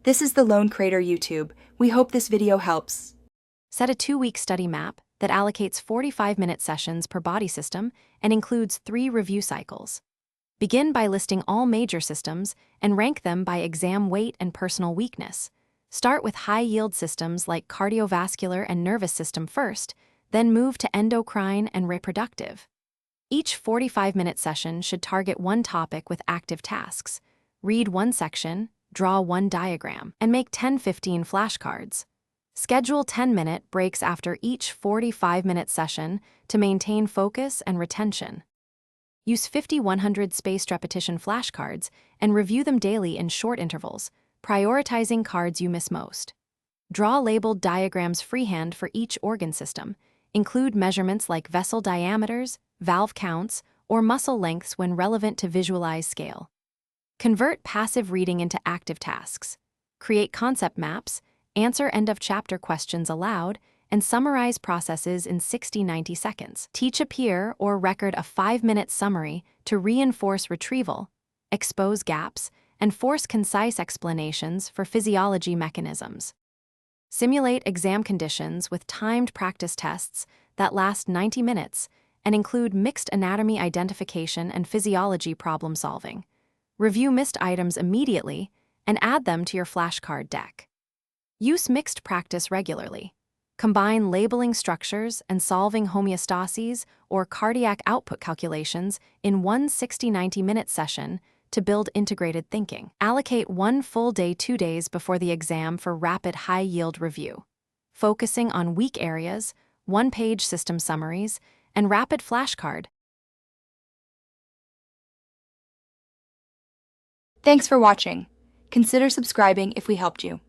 This is the Lone Crater YouTube. We hope this video helps. Set a 2-week study map that allocates 45-minute sessions per body system and includes 3 review cycles. Begin by listing all major systems and rank them by exam weight and personal weakness. Start with high-yield systems like cardiovascular and nervous system first, then move to endocrine and reproductive. Each 45-minute session should target one topic with active tasks. Read one section, draw one diagram, and make 10-15 flashcards. Schedule 10-minute breaks after each 45-minute session to maintain focus and retention. Use 50-100 spaced repetition flashcards and review them daily in short intervals, prioritizing cards you miss most. Draw labeled diagrams freehand for each organ system. Include measurements like vessel diameters, valve counts, or muscle lengths when relevant to visualize scale. Convert passive reading into active tasks. Create concept maps, answer end-of-chapter questions aloud, and summarize processes in 60-90 seconds. Teach a peer or record a 5-minute summary to reinforce retrieval, expose gaps, and force concise explanations for physiology mechanisms. Simulate exam conditions with timed practice tests that last 90 minutes and include mixed anatomy identification and physiology problem solving. Review missed items immediately and add them to your flashcard deck. Use mixed practice regularly. Combine labeling structures and solving homeostases or cardiac output calculations in one 60-90-minute session to build integrated thinking. Allocate one full day 2 days before the exam for rapid high-yield review, focusing on weak areas, one-page system summaries, and rapid flashcard. Thanks for watching. Consider subscribing if we helped you.